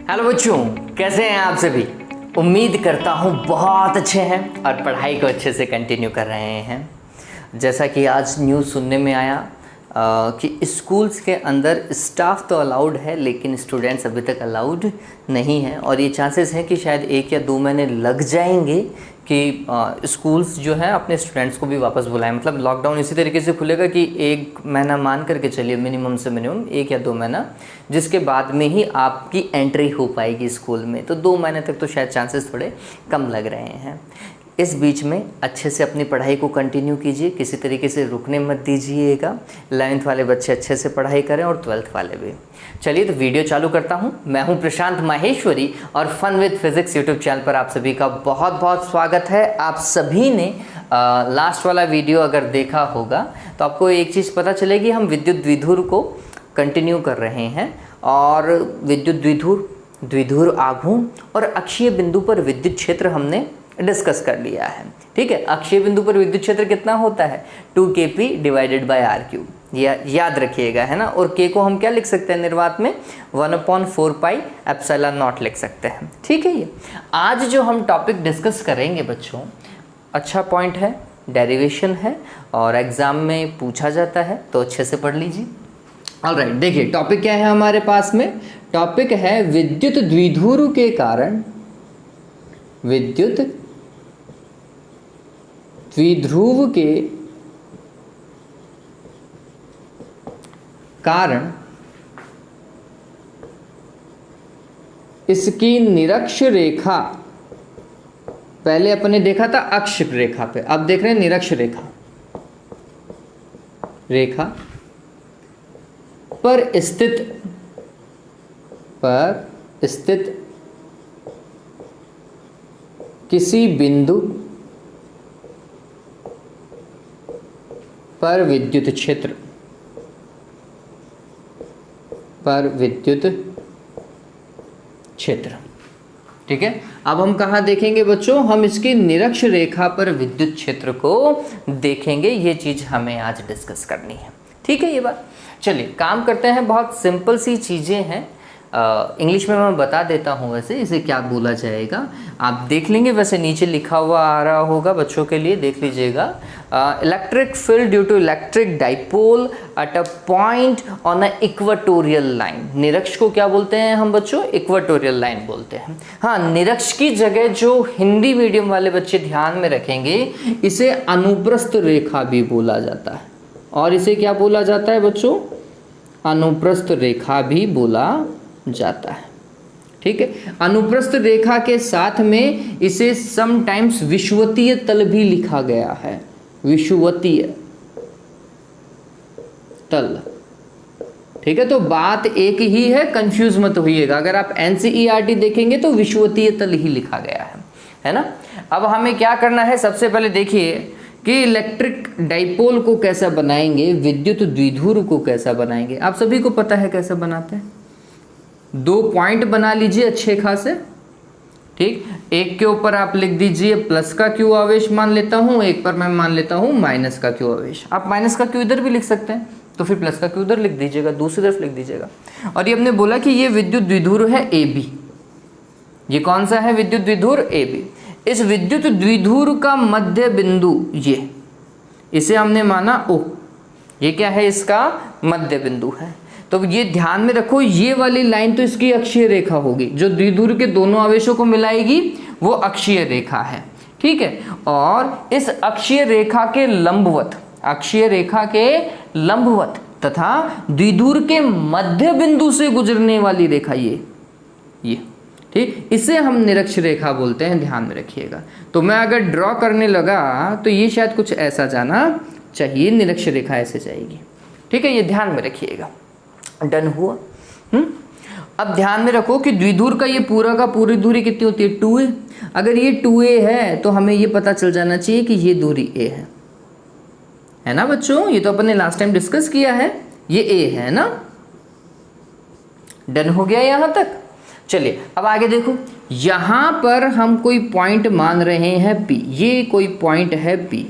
Hello बच्चों, कैसे हैं आप सभी। उम्मीद करता हूँ बहुत अच्छे हैं और पढ़ाई को अच्छे से कंटिन्यू कर रहे हैं। जैसा कि आज न्यूज़ सुनने में आया कि स्कूल्स के अंदर स्टाफ तो अलाउड है लेकिन स्टूडेंट्स अभी तक अलाउड नहीं है और ये चांसेस हैं कि शायद 1 या 2 महीने लग जाएंगे कि स्कूल्स जो है अपने स्टूडेंट्स को भी वापस बुलाएं। मतलब लॉकडाउन इसी तरीके से खुलेगा कि 1 महीना मान करके चलिए, मिनिमम से मिनिमम 1 या 2 महीना, जिसके बाद में ही आपकी एंट्री हो पाएगी स्कूल में। तो 2 महीने तक तो शायद चांसेस थोड़े कम लग रहे हैं। इस बीच में अच्छे से अपनी पढ़ाई को कंटिन्यू कीजिए, किसी तरीके से रुकने मत दीजिएगा। 11th वाले बच्चे अच्छे से पढ़ाई करें और 12th वाले भी। चलिए तो वीडियो चालू करता हूं। मैं हूं प्रशांत माहेश्वरी और fun with physics YouTube channel पर आप सभी का बहुत बहुत स्वागत है। आप सभी ने लास्ट वाला वीडियो अगर देखा होगा तो आपको एक चीज़ पता चलेगी, हम विद्युत द्विध्रुव को कंटिन्यू कर रहे हैं और विद्युत द्विध्रुव आघूर्ण और अक्षीय बिंदु पर विद्युत क्षेत्र हमने डिस्कस कर लिया है। ठीक है, अक्षीय बिंदु पर विद्युत क्षेत्र कितना होता है, 2kp डिवाइडेड बाय r3। याद रखिएगा, है ना। और k को हम क्या लिख सकते हैं निर्वात में, 1/4 पाई एप्सिलॉन नॉट लिख सकते हैं। ठीक है, ये आज जो हम टॉपिक डिस्कस करेंगे बच्चों, अच्छा पॉइंट है, डेरिवेशन है और एग्जाम में पूछा जाता है, तो अच्छे से पढ़ लीजिए। ऑलराइट, देखिए टॉपिक क्या है हमारे पास में। टॉपिक है विद्युत द्विध्रुव के कारण, विद्युत द्विध्रुव के कारण इसकी निरक्ष रेखा, पहले अपने देखा था अक्ष रेखा पे, अब देख रहे हैं निरक्ष रेखा पर स्थित किसी बिंदु पर विद्युत क्षेत्र ठीक है। अब हम कहाँ देखेंगे बच्चों, हम इसकी निरक्ष रेखा पर विद्युत क्षेत्र को देखेंगे। ये चीज हमें आज डिस्कस करनी है। ठीक है, ये बात। चलिए काम करते हैं। बहुत सिंपल सी चीजें हैं, इंग्लिश में मैं बता देता हूँ वैसे इसे क्या बोला जाएगा, आप देख लेंगे। वैसे नीचे लिखा हुआ आ रहा होगा बच्चों के लिए, देख लीजिएगा। Electric field due to electric dipole at a point on a equatorial line. निरक्ष को क्या बोलते हैं हम बच्चों, इक्वेटोरियल लाइन बोलते हैं। हाँ, निरक्ष की जगह जो हिंदी मीडियम वाले बच्चे ध्यान में रखेंगे, इसे अनुप्रस्थ रेखा भी बोला जाता है। और इसे क्या बोला जाता है बच्चों, अनुप्रस्थ रेखा भी बोला जाता है। ठीक है, अनुप्रस्थ रेखा के साथ में इसे समटाइम्स विषुवतीय तल भी लिखा गया है। विषुवतीय तल, ठीक है। तो बात एक ही है, कंफ्यूज मत होइएगा। अगर आप एनसीईआरटी देखेंगे तो विषुवतीय तल ही लिखा गया है ना। अब हमें क्या करना है, सबसे पहले देखिए कि इलेक्ट्रिक डाइपोल को कैसा बनाएंगे, विद्युत द्विध्रुव को कैसा बनाएंगे। आप सभी को पता है कैसे बनाते हैं। 2 पॉइंट बना लीजिए अच्छे खासे। ठीक, एक के ऊपर आप लिख दीजिए प्लस का क्यू आवेश मान लेता हूं, एक पर मैं मान लेता हूं माइनस का क्यू आवेश। आप माइनस का क्यू इधर भी लिख सकते हैं, तो फिर प्लस का क्यू उधर लिख दीजिएगा, दूसरी तरफ लिख दीजिएगा। और ये हमने बोला कि ये विद्युत द्विध्रुव है AB। ये कौन सा है विद्युत द्विध्रुव, AB। इस विद्युत द्विध्रुव का मध्य बिंदु ये, इसे हमने माना O। ये क्या है, इसका मध्य बिंदु है। तो ये ध्यान में रखो, ये वाली लाइन तो इसकी अक्षीय रेखा होगी, जो द्विध्रुव के दोनों आवेशों को मिलाएगी वो अक्षीय रेखा है। ठीक है, और इस अक्षीय रेखा के लंबवत तथा द्विध्रुव के मध्य बिंदु से गुजरने वाली रेखा ये ठीक, इसे हम निरक्ष रेखा बोलते हैं, ध्यान में रखिएगा। तो मैं अगर ड्रॉ करने लगा तो ये शायद कुछ ऐसा जाना चाहिए, निरक्ष रेखा ऐसे जाएगी। ठीक है, ये ध्यान में रखिएगा। डन हुआ। अब ध्यान में रखो कि द्विध्रुव का ये पूरा का पूरी दूरी कितनी होती है, 2a। अगर ये 2a है तो हमें ये पता चल जाना चाहिए कि ये दूरी a है ना बच्चों। ये तो अपन ने लास्ट टाइम डिस्कस किया है, ये a है ना। डन हो गया यहां तक। चलिए अब आगे देखो, यहां पर हम कोई पॉइंट मान रहे हैं P। ये कोई पॉइंट है P।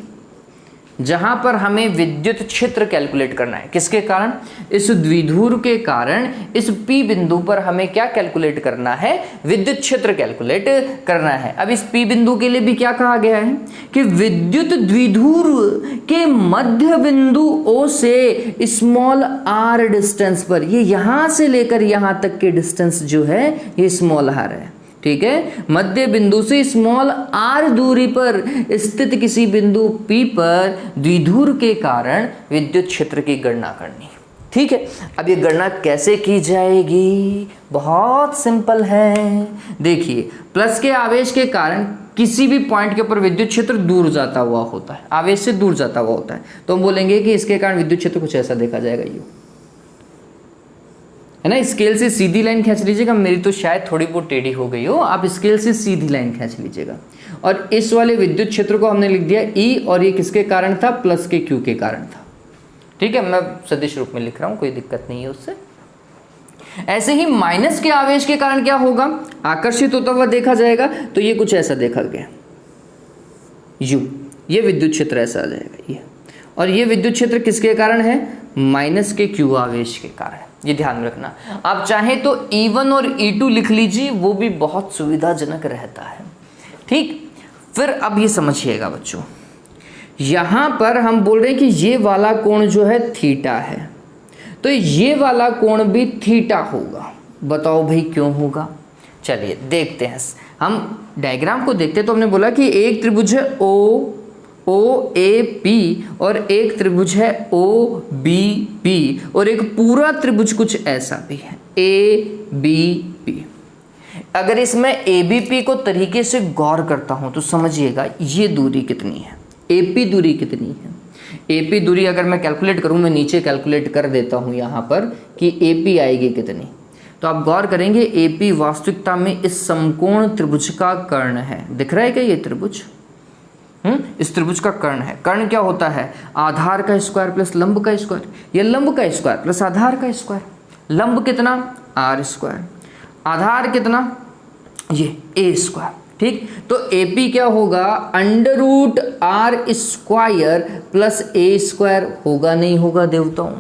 जहां पर हमें विद्युत क्षेत्र कैलकुलेट करना है। किसके कारण? इस द्विध्रुव के कारण इस P बिंदु पर हमें क्या कैलकुलेट करना है? विद्युत क्षेत्र कैलकुलेट करना है। अब इस P बिंदु के लिए भी क्या कहा गया है कि विद्युत द्विध्रुव के मध्य बिंदु O से स्मॉल r डिस्टेंस पर, ये यहां से लेकर यहां तक के डिस्टेंस जो है ये स्मॉल r है, ठीक है। मध्य बिंदु से स्मॉल r दूरी पर स्थित किसी बिंदु P पर द्विध्रुव के कारण विद्युत क्षेत्र की गणना करनी, ठीक है। अब ये गणना कैसे की जाएगी? बहुत सिंपल है। देखिए, प्लस के आवेश के कारण किसी भी पॉइंट के ऊपर विद्युत क्षेत्र दूर जाता हुआ होता है, आवेश से दूर जाता हुआ होता है, तो हम बोलेंगे कि इसके कारण विद्युत क्षेत्र कुछ ऐसा देखा जाएगा, यू है ना। स्केल से सीधी लाइन खींच लीजिएगा, मेरी तो शायद थोड़ी बहुत टेढ़ी हो गई हो, आप स्केल से सीधी लाइन खींच लीजिएगा। और इस वाले विद्युत क्षेत्र को हमने लिख दिया E, और ये किसके कारण था? प्लस के Q के कारण था, ठीक है। मैं सदिश रूप में लिख रहा हूं, कोई दिक्कत नहीं है उससे। ऐसे ही माइनस के आवेश के कारण क्या होगा? आकर्षित होता हुआ देखा जाएगा, तो ये कुछ ऐसा देखा गया, U, ये विद्युत क्षेत्र ऐसा आ जाएगा ये। और ये विद्युत क्षेत्र किसके कारण है? माइनस के Q आवेश के कारण, ये ध्यान में रखना। आप चाहें तो E1 और E2 लिख लीजिए, वो भी बहुत सुविधाजनक रहता है, ठीक। फिर अब ये समझिएगा बच्चों, यहां पर हम बोल रहे हैं कि ये वाला कोण जो है थीटा है, तो ये वाला कोण भी थीटा होगा। बताओ भाई क्यों होगा? चलिए देखते हैं, हम डायग्राम को देखते हैं। तो हमने बोला कि एक त्रिभुज है OAP और एक त्रिभुज है OBP और एक पूरा त्रिभुज कुछ ऐसा भी है ABP। अगर इसमें ABP को तरीके से गौर करता हूं तो समझिएगा ये दूरी कितनी है, AP दूरी कितनी है। AP दूरी अगर मैं कैलकुलेट करूं, मैं नीचे कैलकुलेट कर देता हूं यहां पर कि AP आएगी कितनी। तो आप गौर करेंगे AP वास्तविकता में इस समकोण त्रिभुज का कर्ण है। दिख रहा है क्या ये त्रिभुज? इस त्रिभुज का कर्ण है। कर्ण क्या होता है? आधार का स्क्वायर प्लस लंब का स्क्वायर, या लंब का स्क्वायर प्लस आधार का स्क्वायर। लंब कितना? r स्क्वायर, आधार कितना? ये a स्क्वायर, ठीक। तो AP क्या होगा? Under root r square plus a square. होगा नहीं होगा देवताओं?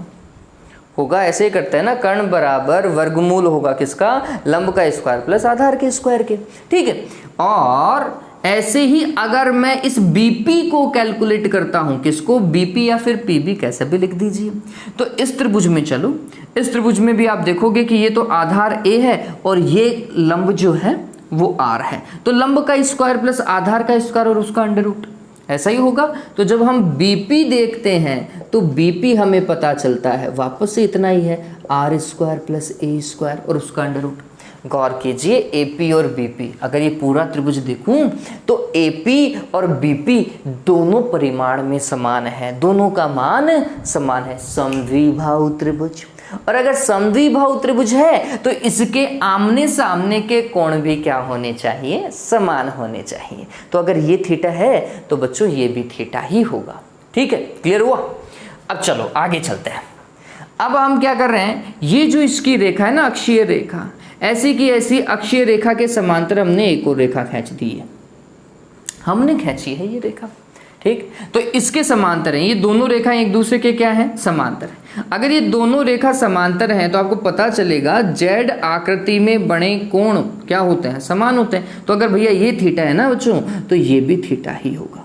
होगा। ऐसे ही करते हैं ना, कर्ण बराबर वर्गमूल होगा किसका? लंब का स्क्वायर प्लस आधार के स्क्वायर के, ठीक है। और ऐसे ही अगर मैं इस BP को कैलकुलेट करता हूं, किसको? BP या फिर PB, कैसे भी लिख दीजिए। तो इस त्रिभुज में चलो, इस त्रिभुज में भी आप देखोगे कि ये तो आधार A है और ये लंब जो है वो R है। तो लंब का स्क्वायर प्लस आधार का स्क्वायर और उसका अंडर रूट, ऐसा ही होगा। तो जब हम BP देखते हैं तो BP हमें पता चलता है वापस से इतना ही है, R square plus A square और उसका अंडर रूट। गौर कीजिए, AP और BP, अगर ये पूरा त्रिभुज देखूं तो AP और BP दोनों परिमाण में समान है, दोनों का मान समान है, समद्विबाहु त्रिभुज। और अगर समद्विबाहु त्रिभुज है तो इसके आमने सामने के कोण भी क्या होने चाहिए? समान होने चाहिए। तो अगर ये थीटा है तो बच्चों ये भी थीटा ही होगा, ठीक है। क्लियर हुआ? अब चलो आगे चलते हैं। अब हम क्या कर रहे हैं, ये जो इसकी रेखा है ना, अक्षीय रेखा, ऐसी की ऐसी अक्षीय रेखा के समांतर हमने एक और रेखा खींच दी है, हमने खींची है ये रेखा, ठीक। तो इसके समांतर है, ये दोनों रेखा एक दूसरे के क्या है? समांतर है। अगर ये दोनों रेखा समांतर हैं तो आपको पता चलेगा Z आकृति में बने कोण क्या होते हैं? समान होते हैं। तो अगर भैया ये थीटा है ना बच्चों, तो ये भी थीटा ही होगा।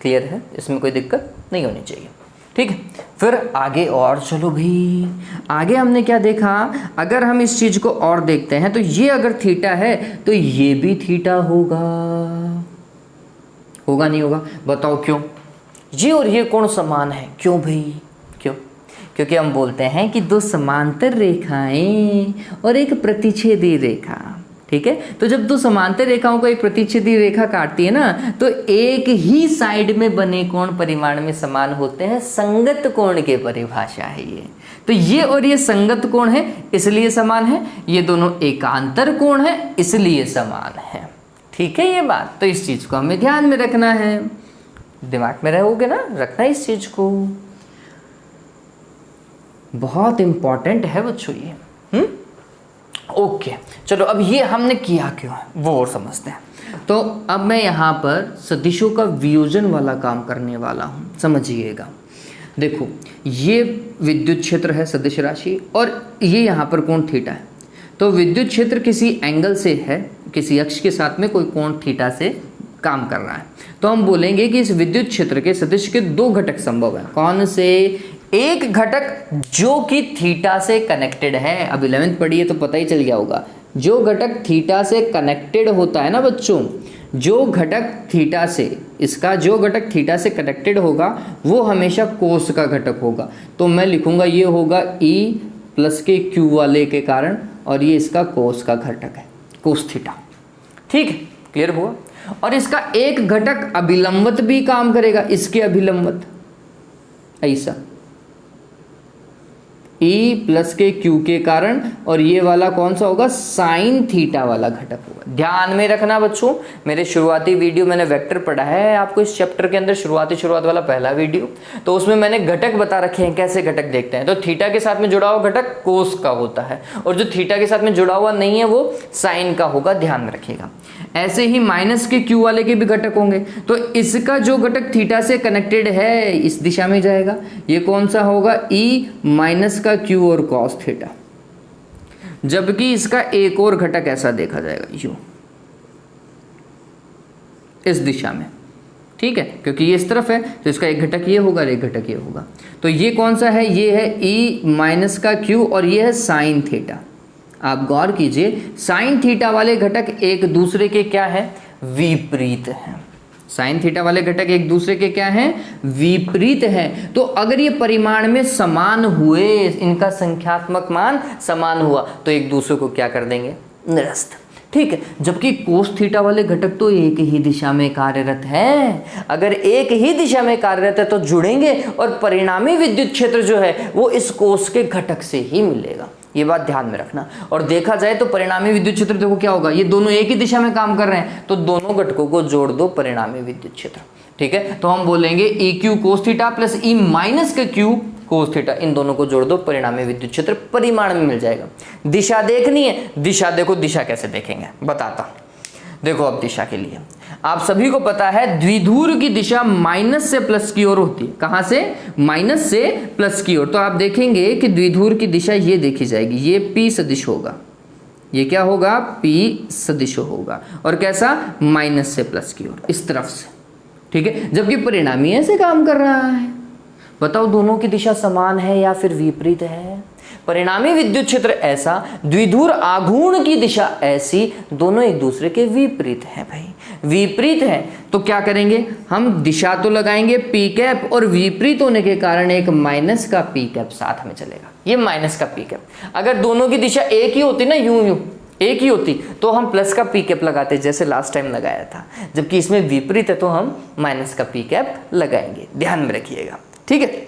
क्लियर है? इसमें कोई दिक्कत नहीं होनी चाहिए, ठीक है। फिर आगे और चलो भाई, आगे हमने क्या देखा? अगर हम इस चीज को और देखते हैं तो ये अगर थीटा है तो ये भी थीटा होगा। होगा नहीं होगा? बताओ क्यों? ये और ये कोण समान है, क्यों भाई? क्यों? क्योंकि हम बोलते हैं कि दो समांतर रेखाएं और एक प्रतिच्छेदी रेखा, ठीक है। तो जब दो समांतर रेखाओं को एक प्रतिच्छेदी रेखा काटती है ना, तो एक ही साइड में बने कोण परिमाण में समान होते हैं। संगत कोण की परिभाषा है ये। तो ये और ये संगत कोण है इसलिए समान है, ये दोनों एकांतर कोण है इसलिए समान है, ठीक है ये बात। तो इस चीज को हमें ध्यान में रखना है, दिमाग में रहोगे ना, रखना इस चीज को, बहुत इंपॉर्टेंट है बच्चों ये। ओके चलो, अब ये हमने किया क्यों है वो और समझते हैं। तो अब मैं यहाँ पर सदिशों का वियोजन वाला काम करने वाला हूँ, समझिएगा। देखो ये विद्युत क्षेत्र है सदिश राशि, और ये यहाँ पर कोण थीटा है। तो विद्युत क्षेत्र किसी एंगल से है, किसी अक्ष के साथ में कोई कोण थीटा से काम कर रहा है। तो हम बोलेंगे कि इस विद्युत क्षेत्र के सदिश के दो घटक संभव है। कौन से? एक घटक जो कि थीटा से कनेक्टेड है। अब 11th पढ़िए तो पता ही चल गया होगा। जो घटक थीटा से कनेक्टेड होता है ना बच्चों, जो घटक थीटा से, इसका जो घटक थीटा से कनेक्टेड होगा वो हमेशा कोस का घटक होगा। तो मैं लिखूंगा ये होगा E प्लस के Q वाले के कारण, और ये इसका कोस का घटक है, कोस थीटा। ठीक है, क्लियर हुआ। और इसका एक घटक अभिलंबत भी काम करेगा, इसके अभिलंबत, ऐसा E प्लस के Q के कारण, और ये वाला कौन सा होगा? साइन थीटा वाला घटक होगा। ध्यान में रखना बच्चों, मेरे शुरुआती वीडियो मैंने वेक्टर पढ़ा है आपको इस चैप्टर के अंदर, शुरुआत वाला पहला वीडियो, तो उसमें मैंने घटक बता रखे हैं, कैसे घटक देखते हैं। तो थीटा के साथ में जुड़ा हुआ घटक कोस का होता है, और जो थीटा के साथ में जुड़ा हुआ नहीं है वो साइन का होगा, ध्यान में रखिएगा। ऐसे ही माइनस के Q वाले के भी घटक होंगे। तो इसका जो घटक थीटा से कनेक्टेड है इस दिशा में जाएगा, ये कौन सा होगा? E माइनस का Q और कॉस थीटा। जबकि इसका एक और घटक ऐसा देखा जाएगा, यूं, इस दिशा में। ठीक है, क्योंकि ये इस तरफ है तो इसका एक घटक ये होगा और एक घटक ये होगा। तो ये कौन सा है? ये है E माइनस का Q, और ये है साइन थीटा। आप गौर कीजिए, साइन थीटा वाले घटक एक दूसरे के क्या है? विपरीत हैं। साइन थीटा वाले घटक एक दूसरे के क्या हैं? विपरीत हैं। तो अगर ये परिमाण में समान हुए, इनका संख्यात्मक मान समान हुआ, तो एक दूसरे को क्या कर देंगे? निरस्त। ठीक है, जबकि कोस थीटा वाले घटक तो एक ही दिशा में कार्यरत है। अगर एक ही दिशा में कार्यरत है तो जुड़ेंगे, और परिणामी विद्युत क्षेत्र जो है वो इस कोस के घटक से ही मिलेगा। ये बात ध्यान में रखना। और देखा जाए तो परिणामी विद्युत क्षेत्र देखो क्या होगा, ये दोनों एक ही दिशा में काम कर रहे हैं, तो दोनों घटकों को जोड़ दो, परिणामी विद्युत क्षेत्र। ठीक है, तो हम बोलेंगे EQ cos theta plus E minus का Q कोस थीटा, इन दोनों को जोड़ दो, परिणामी विद्युत क्षेत्र परिमाण में मिल जाएगा। दिशा देखनी है, दिशा देखो, दिशा कैसे देखेंगे बताता हूं। देखो अब दिशा के लिए आप सभी को पता है द्विध्रुव की दिशा माइनस से प्लस की ओर होती है। कहां से? माइनस से प्लस की ओर। तो आप देखेंगे कि द्विध्रुव की दिशा ये देखी जाएगी, ये P सदिश होगा। ये क्या होगा? P सदिश होगा। और कैसा? माइनस से प्लस की ओर, इस तरफ से। ठीक है, जबकि परिणामी ऐसे काम कर रहा है। बताओ दोनों की दिशा समान है या फिर विपरीत है? परिणामी विद्युत क्षेत्र ऐसा, द्विध्रुव आघूर्ण की दिशा ऐसी, दोनों एक दूसरे के विपरीत हैं भाई, विपरीत हैं। तो क्या करेंगे हम? दिशा तो लगाएंगे P कैप, और विपरीत होने के कारण एक माइनस का P कैप साथ में चलेगा। ये माइनस का P कैप, अगर दोनों की दिशा एक ही होती ना, यूं यूं एक ही होती, तो हम प्लस का P कैप लगाते जैसे लास्ट टाइम लगाया था। जबकि इसमें विपरीत है तो हम माइनस का P कैप लगाएंगे, ध्यान में रखिएगा। ठीक है,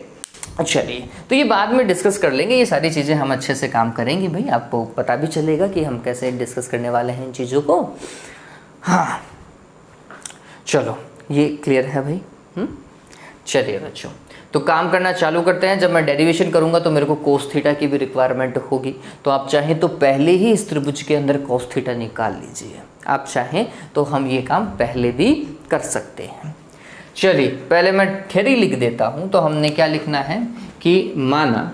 चलिए, तो ये बाद में डिस्कस कर लेंगे, ये सारी चीज़ें हम अच्छे से काम करेंगे भाई, आपको पता भी चलेगा कि हम कैसे डिस्कस करने वाले हैं इन चीज़ों को। हाँ चलो, ये क्लियर है भाई। चलिए बच्चों, तो काम करना चालू करते हैं। जब मैं डेरिवेशन करूंगा तो मेरे को कोस थीटा की भी रिक्वायरमेंट होगी, तो आप चाहें तो पहले ही इस त्रिभुज के अंदर कोस थीटा निकाल लीजिए। आप चाहें तो हम ये काम पहले भी कर सकते हैं। चलिए, पहले मैं थ्योरी लिख देता हूं। तो हमने क्या लिखना है कि माना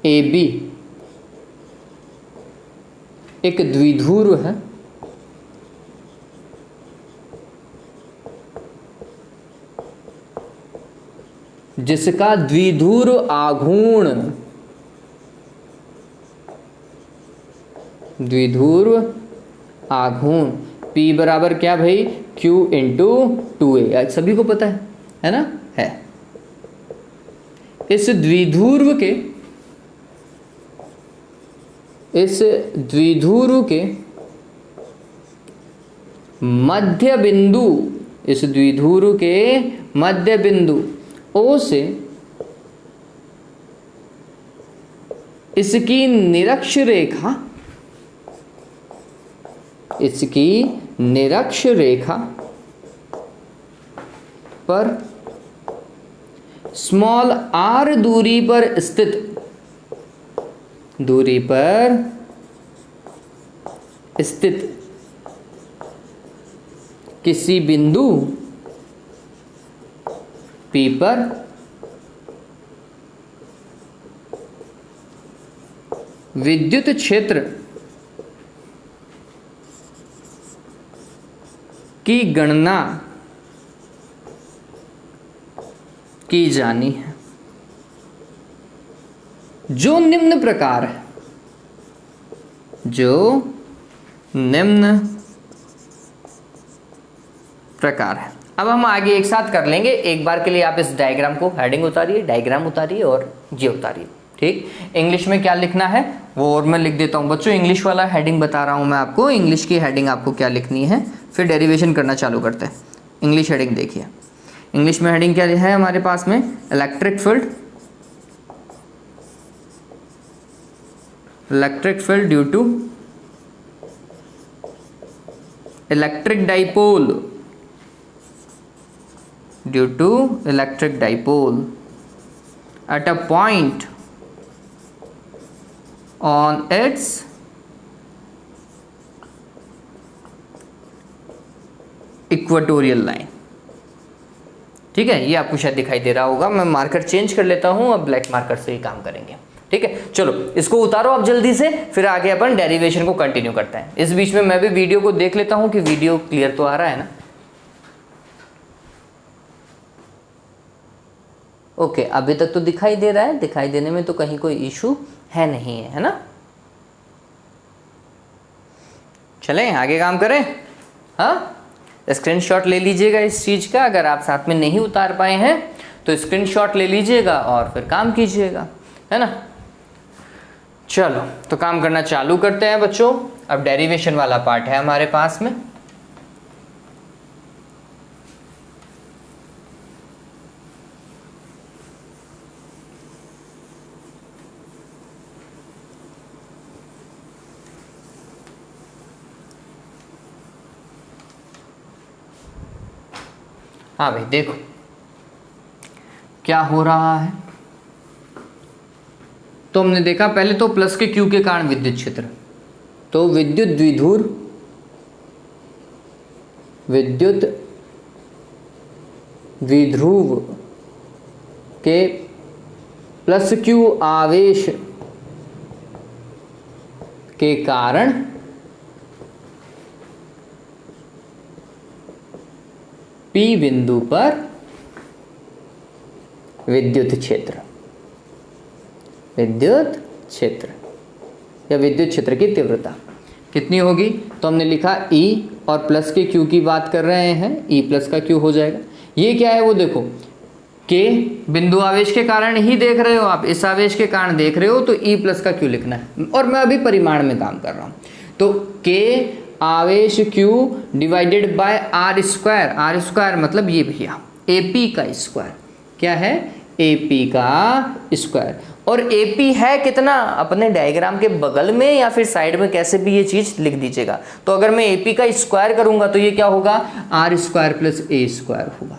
AB एक द्विध्रुव है, जिसका द्विध्रुव आघूर्ण P बराबर क्या भाई? Q into 2A। सभी को पता है ना? है। इस द्विध्रुव के मध्य बिंदु O से इसकी निरक्ष रेखा पर स्मॉल आर दूरी पर स्थित किसी बिंदु P पर विद्युत क्षेत्र की गणना की जानी है, जो निम्न प्रकार है। अब हम आगे एक साथ कर लेंगे। एक बार के लिए आप इस डायग्राम को हेडिंग उतारिए, डायग्राम उतारिए और ये उतारिए। ठीक, इंग्लिश में क्या लिखना है वो और मैं लिख देता हूँ बच्चों। इंग्लिश वाला हेडिंग बता रहा हूँ मैं आपको, इंग्लिश की हेडिंग आपको क्या लिखनी है, फिर डेरिवेशन करना चालू करते हैं। इंग्लिश हेडिंग देखिए, इंग्लिश में हेडिंग क्या है हमारे पास में, electric field due to electric dipole at a point on its equatorial line. ठीक है, ये आपको शायद दिखाई दे रहा होगा। मैं मार्कर चेंज कर लेता हूं, अब ब्लैक मार्कर से ही काम करेंगे। ठीक है, चलो इसको उतारो आप जल्दी से, फिर आगे अपन डेरिवेशन को कंटिन्यू करते हैं। इस बीच में मैं भी वीडियो को देख लेता हूं कि वीडियो क्लियर तो आ रहा है ना। ओके, अभी तक तो दिखाई दे रहा है, दिखाई देने में तो कहीं कोई इशू है नहीं है ना। चलें आगे काम करें। हाँ, स्क्रीनशॉट ले लीजिएगा इस चीज़ का। अगर आप साथ में नहीं उतार पाए हैं तो स्क्रीनशॉट ले लीजिएगा और फिर काम कीजिएगा, है ना। चलो तो काम करना चालू करते हैं बच्चों। अब डेरिवेशन वाला पार्ट है हमारे पास में। हाँ भाई देखो क्या हो रहा है। तो हमने देखा पहले तो प्लस के क्यू के कारण विद्युत क्षेत्र, तो विद्युत द्विध्रुव के प्लस क्यू आवेश के कारण P बिंदु पर विद्युत क्षेत्र या विद्युत क्षेत्र की तीव्रता कितनी होगी। तो हमने लिखा E और प्लस के Q की बात कर रहे हैं, E प्लस का Q हो जाएगा। ये क्या है वो देखो, K बिंदु आवेश के कारण ही देख रहे हो आप, इस आवेश के कारण देख रहे हो तो E प्लस का Q लिखना है। और मैं अभी परिमाण में काम कर रहा हूँ, तो K आवेश Q divided by r square मतलब ये भैया AP का स्क्वायर। क्या है, AP का स्क्वायर। और AP है कितना, अपने डायग्राम के बगल में या फिर साइड में कैसे भी ये चीज़ लिख दीजिएगा। तो अगर मैं AP का स्क्वायर करूंगा तो ये क्या होगा, r square plus a square होगा।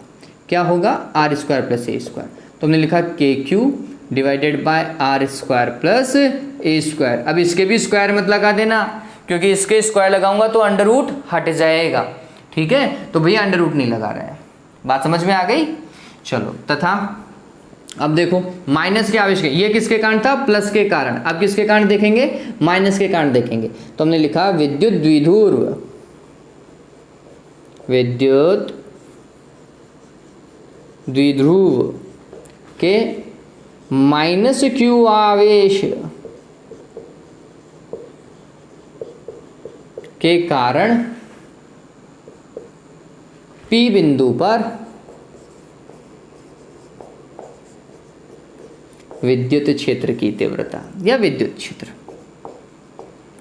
क्या होगा, r square plus a square. तो हमने लिखा KQ divided by r square plus a square. अब इसके भी स्क्वायर मत लगा देना, क्योंकि इसके स्क्वायर लगाऊंगा तो अंडर रूट हट जाएगा। ठीक है, तो भैया अंडर रूट नहीं लगा रहे हैं। बात समझ में आ गई। चलो, तथा अब देखो माइनस के आवेश के, ये किसके कारण था, प्लस के कारण। अब किसके कारण देखेंगे, माइनस के कारण देखेंगे। तो हमने लिखा विद्युत द्विध्रुव के माइनस क्यू आवेश के कारण P बिंदु पर विद्युत क्षेत्र की तीव्रता या विद्युत क्षेत्र।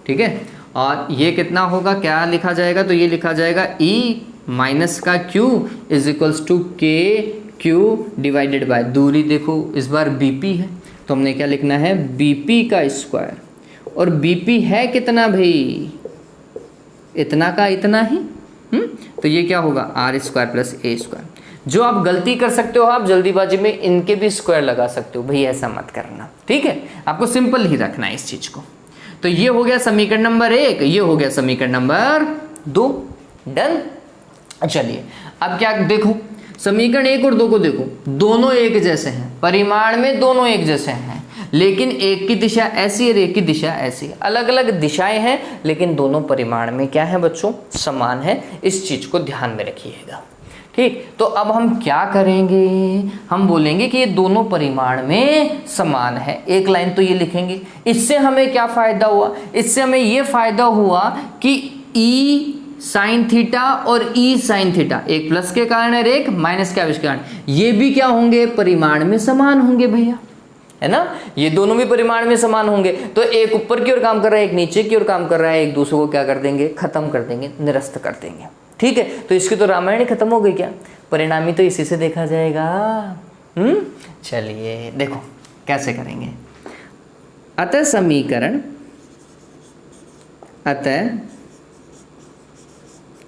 ठीक है, और ये कितना होगा, क्या लिखा जाएगा, तो ये लिखा जाएगा E माइनस का Q is equals to KQ divided by, दूरी देखो इस बार BP है तो हमने क्या लिखना है, BP का स्क्वायर। और BP है कितना भाई, इतना का इतना ही। तो ये क्या होगा, r square plus a square. जो आप गलती कर सकते हो, आप जल्दीबाजी में इनके भी स्क्वायर लगा सकते हो, भाई ऐसा मत करना, ठीक है। आपको सिंपल ही रखना है इस चीज को। तो ये हो गया समीकरण नंबर 1, ये हो गया समीकरण नंबर 2। डन। चलिए अब क्या देखो, समीकरण 1 और 2 को देखो, दोनों एक जैसे हैं, परिमाण में दोनों एक जैसे हैं, लेकिन एक की दिशा ऐसी और एक की दिशा ऐसी, अलग अलग दिशाएं हैं, लेकिन दोनों परिमाण में क्या है बच्चों, समान है। इस चीज को ध्यान में रखिएगा, ठीक। तो अब हम क्या करेंगे, हम बोलेंगे कि ये दोनों परिमाण में समान है। एक लाइन तो ये लिखेंगे। इससे हमें क्या फायदा हुआ, इससे हमें ये फायदा हुआ कि ई साइन थीटा और ई साइन थीटा, एक प्लस के कारण और एक माइनस के आवेश के कारण, ये भी क्या होंगे, परिमाण में समान होंगे भैया, है ना। ये दोनों भी परिमाण में समान होंगे। तो एक ऊपर की ओर काम कर रहा है, एक नीचे की ओर काम कर रहा है, एक दूसरे को क्या कर देंगे, खत्म कर देंगे, निरस्त कर देंगे, ठीक है। तो इसकी तो रामायण ही खत्म हो गई क्या, परिणामी तो इसी से देखा जाएगा। चलिए देखो कैसे करेंगे। अतः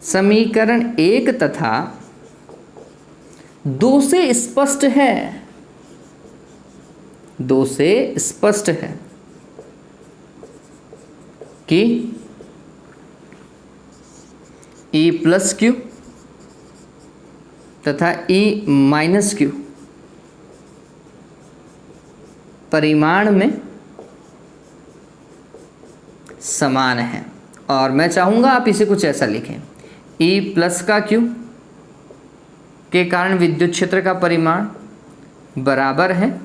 समीकरण 1 तथा 2 से स्पष्ट है, 2 से स्पष्ट है कि E प्लस क्यू तथा E माइनस क्यू परिमाण में समान है। और मैं चाहूंगा आप इसे कुछ ऐसा लिखें, E प्लस का क्यू के कारण विद्युत क्षेत्र का परिमाण बराबर है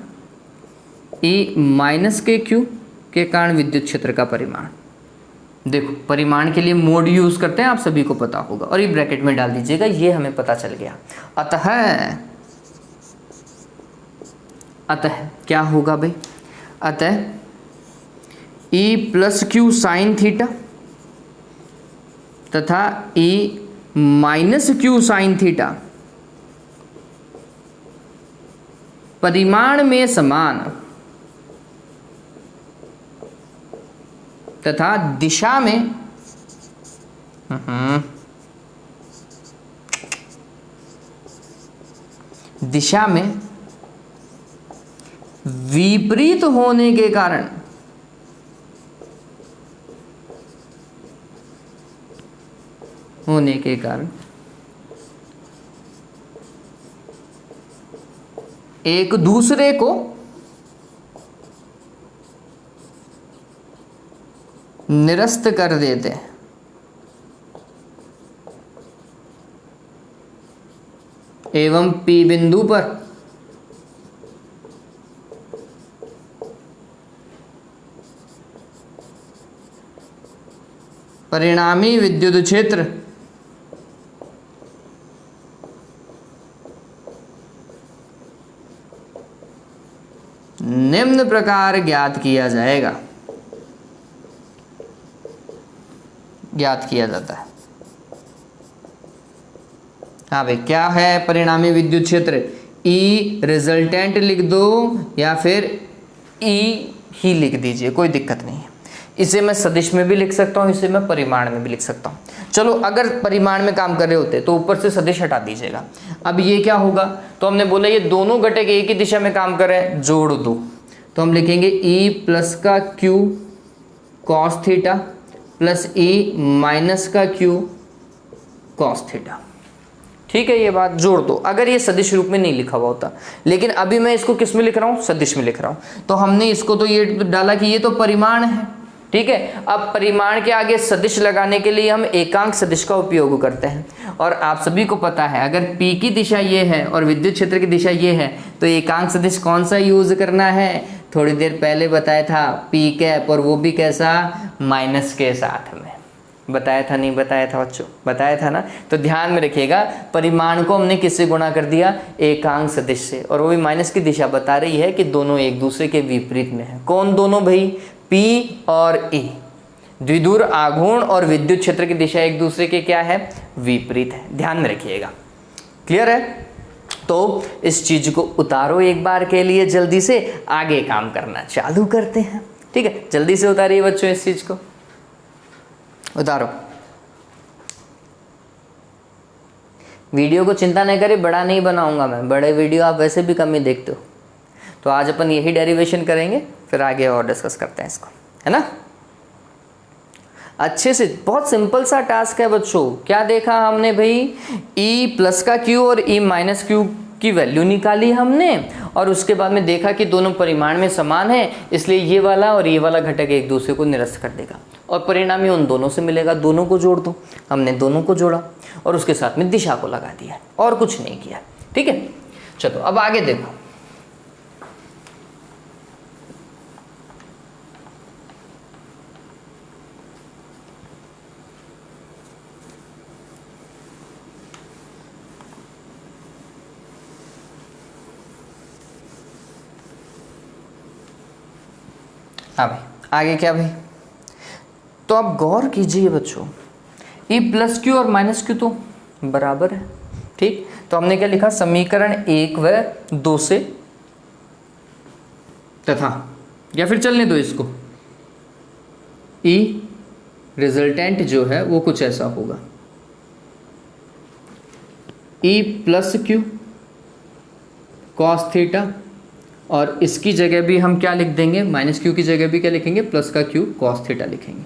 E माइनस के क्यू के कारण विद्युत क्षेत्र का परिमाण। देखो परिमाण के लिए मोड यूज करते हैं, आप सभी को पता होगा, और ये ब्रैकेट में डाल दीजिएगा, ये हमें पता चल गया। अतः क्या होगा भाई, अतः E plus Q sine theta तथा E minus Q sine theta परिमाण में समान तथा दिशा में विपरीत होने के कारण एक दूसरे को निरस्त कर देते हैं। एवं P बिंदु पर परिणामी विद्युत क्षेत्र निम्न प्रकार ज्ञात किया जाता है। हाँ भाई, क्या है परिणामी विद्युत क्षेत्र, ई रिजल्टेंट लिख दो या फिर ई ही लिख दीजिए, कोई दिक्कत नहीं है। इसे मैं सदिश में भी लिख सकता हूँ, इसे मैं परिमाण में भी लिख सकता हूँ। चलो अगर परिमाण में काम कर रहे होते तो ऊपर से सदिश हटा दीजिएगा। अब ये क्या होगा, तो हमने बोला ये दोनों घटक एक ही दिशा में काम कर रहे हैं, जोड़ दो। तो हम लिखेंगे ई प्लस का Q cos theta plus E minus का क्यू कॉस थीटा। ठीक है, ये बात जोड़ दो। अगर ये सदिश रूप में नहीं लिखा हुआ होता, लेकिन अभी मैं इसको किस में लिख रहा हूँ, सदिश में लिख रहा हूँ, तो हमने इसको तो ये डाला कि ये तो परिमाण है। ठीक है, अब परिमाण के आगे सदिश लगाने के लिए हम एकांक सदिश का उपयोग करते हैं। और आप सभी को पता है अगर P की दिशा ये है और विद्युत क्षेत्र की दिशा ये है तो एकांक सदिश कौन सा यूज करना है, थोड़ी देर पहले बताया था, P कैप, और वो भी कैसा, माइनस के साथ में। बताया था नहीं बताया था बच्चों, बताया था ना। तो ध्यान में रखिएगा, परिमाण को हमने किससे गुणा कर दिया, एकांक सदिश से, और वो भी माइनस की दिशा बता रही है कि दोनों एक दूसरे के विपरीत में है। कौन दोनों भाई, P और E, द्विध्रुव आघूर्ण और विद्युत क्षेत्र की दिशा एक दूसरे के क्या है, विपरीत है। ध्यान में रखिएगा, क्लियर है। तो इस चीज को उतारो एक बार के लिए, जल्दी से आगे काम करना चालू करते हैं। ठीक है, जल्दी से उतारिए बच्चों, इस चीज को उतारो। वीडियो को चिंता नहीं करें, बड़ा नहीं बनाऊंगा मैं, बड़े वीडियो आप वैसे भी कम ही देखते हो। तो आज अपन यही डेरिवेशन करेंगे, फिर आगे और डिस्कस करते हैं इसको, है ना। अच्छे से, बहुत सिंपल सा टास्क है बच्चों। क्या देखा हमने भाई, e प्लस का q और e माइनस q की वैल्यू निकाली हमने, और उसके बाद में देखा कि दोनों परिमाण में समान है, इसलिए ये वाला और ये वाला घटक एक दूसरे को निरस्त कर देगा और परिणाम ही उन दोनों से मिलेगा। दोनों को जोड़ दो। हमने दोनों को जोड़ा और उसके साथ में दिशा को लगा दिया और कुछ नहीं किया। ठीक है, चलो अब आगे देखो। हाँ भाई, आगे क्या भाई, तो आप गौर कीजिए बच्चों, e प्लस क्यू और माइनस क्यू तो बराबर है। ठीक, तो हमने क्या लिखा, समीकरण 1 व 2 से तथा, या फिर चलने दो इसको, e रिजल्टेंट जो है वो कुछ ऐसा होगा, e plus Q cos theta, और इसकी जगह भी हम क्या लिख देंगे, माइनस क्यू की जगह भी क्या लिखेंगे, प्लस का क्यू कॉस थीटा लिखेंगे।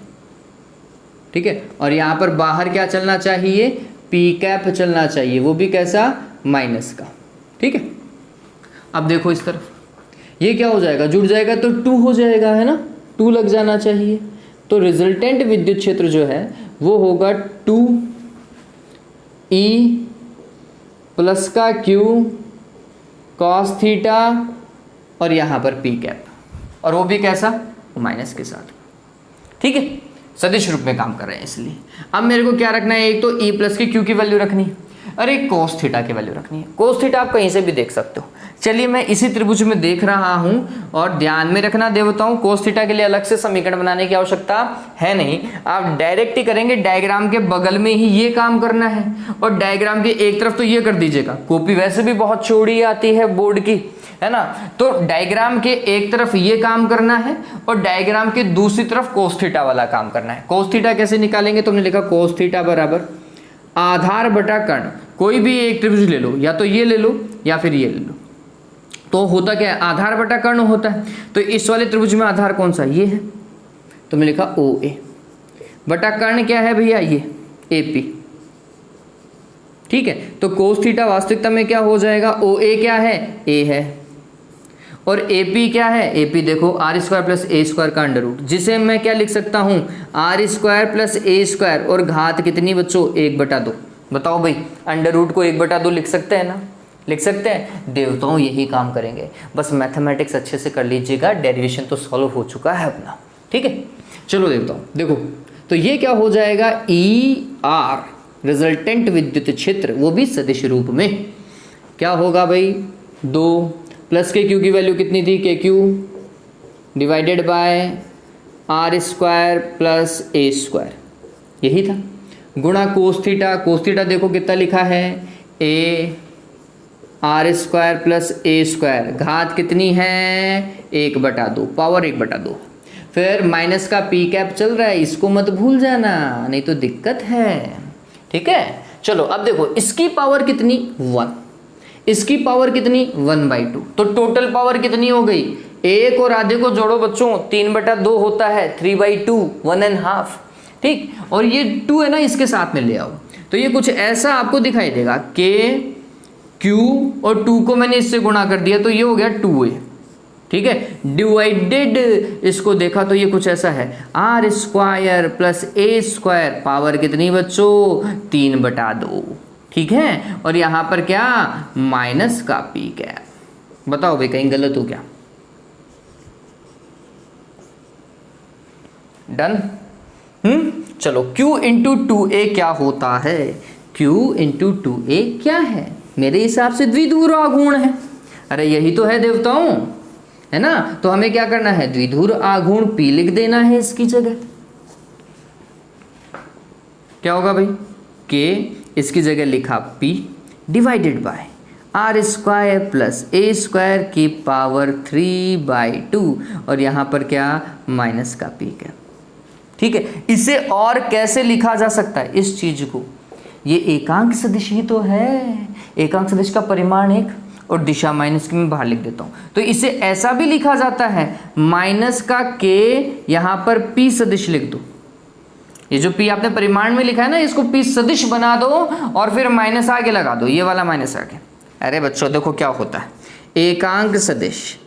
ठीक है, और यहाँ पर बाहर क्या चलना चाहिए, पी कैप चलना चाहिए, वो भी कैसा, माइनस का। ठीक है, अब देखो इस तरफ, ये क्या हो जाएगा, जुड़ जाएगा तो 2 हो जाएगा, है ना, 2 लग जाना चाहिए। तो रिजल्टेंट विद्युत क्षेत्र जो है वो होगा 2e प्लस का क्यू कॉस थीटा, और यहाँ पर पी कैप, और वो भी कैसा, माइनस के साथ। ठीक है, सदिश रूप में काम कर रहे हैं इसलिए। अब मेरे को क्या रखना है, एक तो e प्लस की क्यू की वैल्यू रखनी है, और एक कोस थीटा की वैल्यू रखनी है। कोस थीटा आप कहीं से भी देख सकते हो। चलिए मैं इसी त्रिभुज में देख रहा हूँ, और ध्यान में रखना देवताओं, कोस थीटा के लिए अलग से समीकरण बनाने की आवश्यकता है नहीं, आप डायरेक्ट ही करेंगे। डायग्राम के बगल में ही ये काम करना है, और डायग्राम की एक तरफ तो ये कर दीजिएगा। कॉपी वैसे भी बहुत चौड़ी आती है बोर्ड की, है ना, तो डायग्राम के एक तरफ ये काम करना है और डायग्राम के दूसरी तरफ कोस थीटा वाला काम करना है। कोस थीटा कैसे निकालेंगे, तो हमने लिखा कोस थीटा बराबर आधार बटा कर्ण, कोई भी एक त्रिभुज ले लो, या तो ये ले लो या फिर ये ले लो। तो होता क्या है, आधार बटा कर्ण होता है। तो इस वाले त्रिभुज में आधार कौन सा, ये है, तो मैंने लिखा ओ ए, बटा कर्ण क्या है भैया, ये ए पी। ठीक है, तो कोस थीटा वास्तविकता में क्या हो जाएगा, ओ ए क्या है, ए है, और ए पी क्या है, ए पी देखो r square plus a square का अंडर रूट, जिसे मैं क्या लिख सकता हूँ, r square plus a square, और घात कितनी बच्चों, 1/2। बताओ भाई, अंडर रूट को 1/2 लिख सकते हैं ना, लिख सकते हैं। देवताओं यही काम करेंगे, बस मैथमेटिक्स अच्छे से कर लीजिएगा, डेरिवेशन तो सॉल्व हो चुका है अपना। ठीक है, चलो देवताओं देखो, तो ये क्या हो जाएगा, ई आर रिजल्टेंट विद्युत क्षेत्र, वो भी सदिश रूप में क्या होगा भाई, 2 प्लस के क्यू की वैल्यू कितनी थी, K Q divided by r square plus a square, यही था, गुणा कोस थीटा। कोस थीटा देखो कितना लिखा है, A R square plus a square, घात कितनी है, 1/2, पावर 1/2। फिर माइनस का पी कैप चल रहा है, इसको मत भूल जाना, नहीं तो दिक्कत है। ठीक है, चलो अब देखो, इसकी पावर कितनी, 1, इसकी पावर कितनी, 1/2, तो टोटल पावर कितनी हो गई, 1 और आधे को जोड़ो बच्चों, 3/2 होता है, 3/2, 1.5। ठीक, और ये 2 है ना, इसके साथ में ले आओ, तो ये कुछ ऐसा आपको दिखाई देगा, के क्यू और 2 को मैंने इससे गुणा कर दिया, तो ये हो गया 2a। ठीक है, डिवाइडेड इसको देखा तो ये कुछ ऐसा है, r square plus a square, power कितनी बच्चों, 3/2। ठीक है, और यहाँ पर क्या, माइनस का पी कैप। बताओ भाई कहीं गलत हो क्या, डन। चलो Q इंटू 2a क्या होता है, Q इंटू 2a क्या है, मेरे हिसाब से द्विध्रुव आघूर्ण है। अरे यही तो है देवताओं, है ना, तो हमें क्या करना है, द्विध्रुव आघूर्ण P लिख देना है इसकी जगह। क्या होगा भाई, K इसकी जगह लिखा P divided by r square plus a square की पावर 3/2, और यहाँ पर क्या, माइनस का पी कैप। ठीक है, इसे और कैसे लिखा जा सकता है, इस चीज को ये एकांक सदिश ही तो है। एकांक सदिश का परिमाण 1 और दिशा माइनस की मैं बाहर लिख देता हूँ। तो इसे ऐसा भी लिखा जाता है माइनस का k, यहाँ पर p सदिश लिख दो। ये जो p आपने परिमाण में लिखा है ना, इसको p सदिश बना दो और फिर माइनस आगे लगा दो, ये वाला माइनस आगे। अरे बच्चों देखो क्या होता है, एकांक सदिश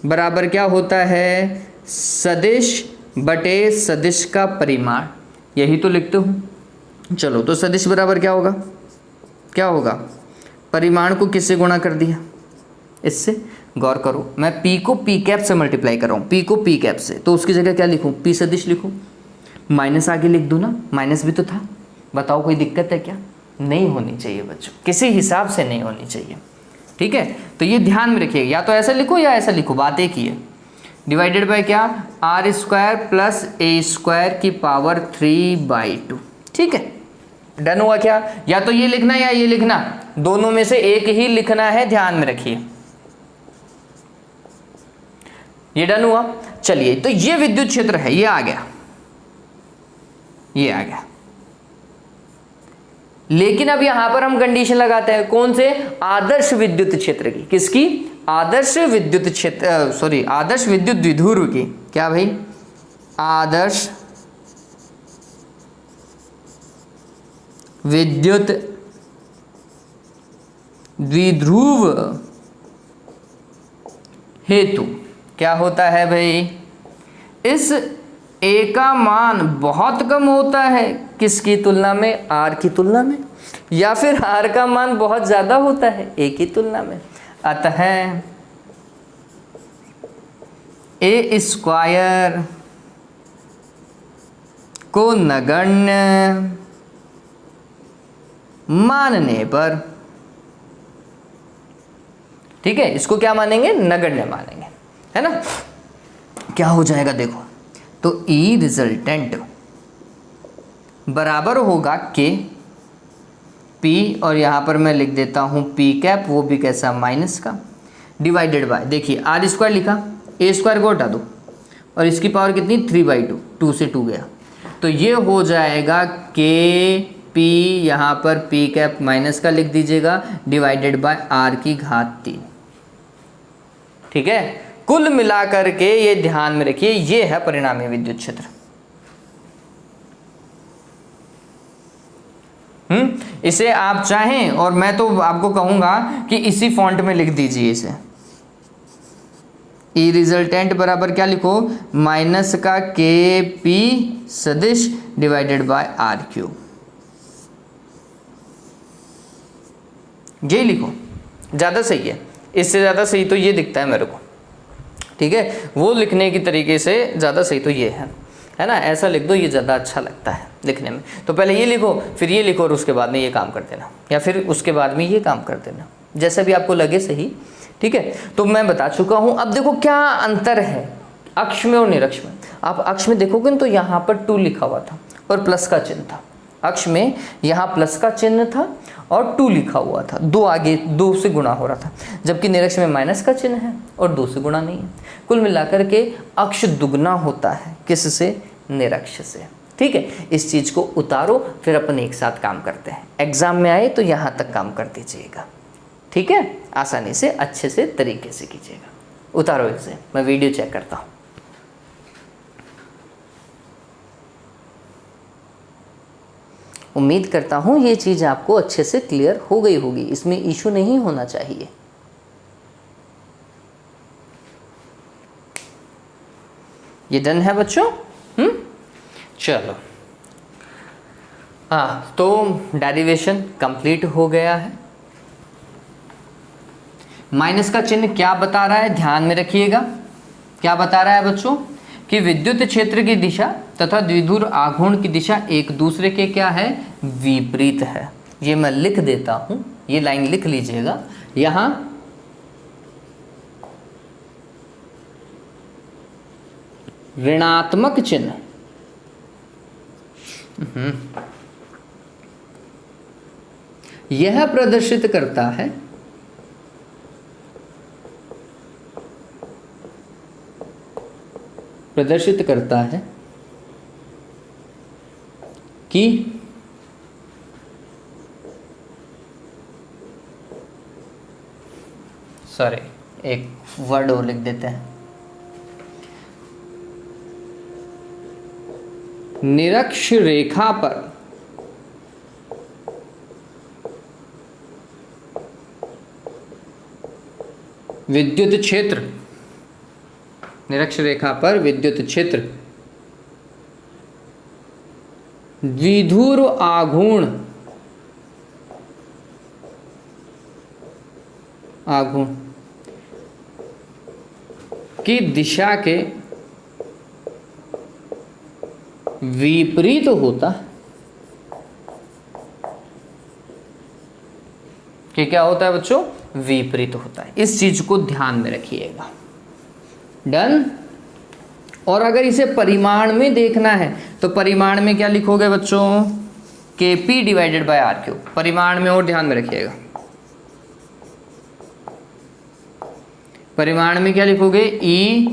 बराबर क्या होता है, सदिश बटे सदिश का परिमाण, यही तो लिखते हूँ। चलो तो सदिश बराबर क्या होगा, क्या होगा, परिमाण को किससे गुणा कर दिया, इससे। गौर करो, मैं p को p कैप से मल्टीप्लाई कर रहा हूँ, p को p कैप से, तो उसकी जगह क्या लिखूँ, p सदिश लिखूँ, माइनस आगे लिख दूँ ना, माइनस भी तो था। बताओ कोई दिक्कत है क्या, नहीं होनी चाहिए बच्चों, किसी हिसाब से नहीं होनी चाहिए, ठीक है। तो ये ध्यान में रखिएगा, या तो ऐसा लिखो या ऐसा लिखो, बात एक ही है। डिवाइडेड बाय क्या, r square plus a square की पावर 3/2, ठीक है। डन हुआ क्या, या तो ये लिखना या ये लिखना, दोनों में से एक ही लिखना है, ध्यान में रखिए। ये डन हुआ। चलिए तो ये विद्युत क्षेत्र है, ये आ गया, ये आ गया। लेकिन अब यहां पर हम कंडीशन लगाते हैं, कौन से, आदर्श विद्युत क्षेत्र की, किसकी, आदर्श विद्युत क्षेत्र, सॉरी आदर्श विद्युत द्विध्रुव की। क्या भाई, आदर्श विद्युत द्विध्रुव हेतु क्या होता है भाई, इस ए का मान बहुत कम होता है, किसकी तुलना में, आर की तुलना में, या फिर आर का मान बहुत ज्यादा होता है ए की तुलना में। अतः ए स्क्वायर को नगण्य मानने पर, ठीक है, इसको क्या मानेंगे, नगण्य मानेंगे, है ना। क्या हो जाएगा देखो, तो ई रिजल्टेंट बराबर होगा के पी, और यहाँ पर मैं लिख देता हूँ पी कैप, वो भी कैसा, माइनस का, डिवाइडेड बाय, देखिए आर स्क्वायर लिखा, ए स्क्वायर को हटा दो, और इसकी पावर कितनी, 3/2, 2 से 2 गया, तो ये हो जाएगा के पी, यहाँ पर पी कैप माइनस का लिख दीजिएगा, डिवाइडेड बाय आर की घात 3, ठीक है। कुल मिलाकर के ये ध्यान में रखिए, ये है परिणामी विद्युत क्षेत्र। इसे आप चाहें, और मैं तो आपको कहूंगा कि इसी फॉन्ट में लिख दीजिए इसे, ई रिजल्टेंट बराबर क्या लिखो, माइनस का के पी सदिश डिवाइडेड बाय आर क्यूब, यही लिखो, ज़्यादा सही है, इससे ज़्यादा सही तो ये दिखता है मेरे को, ठीक है। वो लिखने की तरीके से ज़्यादा सही तो ये है ना, ऐसा लिख दो, ये ज़्यादा अच्छा लगता है लिखने में। तो पहले ये लिखो, फिर ये लिखो, और उसके बाद में ये काम कर देना, या फिर उसके बाद में ये काम कर देना, जैसा भी आपको लगे सही, ठीक है। तो मैं बता चुका हूँ। अब देखो क्या अंतर है अक्ष में और निरक्ष में। आप अक्ष में देखोगे तो यहाँ पर 2 लिखा हुआ था और प्लस का चिन्ह था, अक्ष में यहाँ प्लस का चिन्ह था और 2 लिखा हुआ था, 2 आगे 2 से गुणा हो रहा था, जबकि निरक्ष में माइनस का चिन्ह है और 2 से गुणा नहीं है। कुल मिलाकर के अक्ष दुगना होता है, किससे, निरक्ष से, ठीक है। इस चीज़ को उतारो, फिर अपन एक साथ काम करते हैं। एग्जाम में आए तो यहाँ तक काम कर दीजिएगा, ठीक है, आसानी से अच्छे से तरीके से कीजिएगा। उतारो इसे, मैं वीडियो चेक करता हूँ। उम्मीद करता हूँ ये चीज़ आपको अच्छे से क्लियर हो गई होगी, इसमें इशू नहीं होना चाहिए। ये डन है बच्चों, चलो, हाँ, तो डेरिवेशन कंप्लीट हो गया है। माइनस का चिन्ह क्या बता रहा है, ध्यान में रखिएगा, क्या बता रहा है बच्चों, कि विद्युत क्षेत्र की दिशा तथा द्विध्रुव आघूर्ण की दिशा एक दूसरे के क्या है, विपरीत है। ये मैं लिख देता हूं, ये लाइन लिख लीजिएगा, यहां ऋणात्मक चिन्ह यह प्रदर्शित करता है कि सॉरी, एक वर्ड और लिख देते हैं। निरक्ष रेखा पर विद्युत क्षेत्र, निरक्ष रेखा पर विद्युत क्षेत्र द्विध्रुव आघूर्ण की दिशा के विपरीत होता है। कि क्या होता है बच्चों? विपरीत होता है। इस चीज को ध्यान में रखिएगा। डन। और अगर इसे परिमाण में देखना है तो परिमाण में क्या लिखोगे बच्चों? Kp divided by r cube. परिमाण में और ध्यान में रखिएगा, परिमाण में क्या लिखोगे? E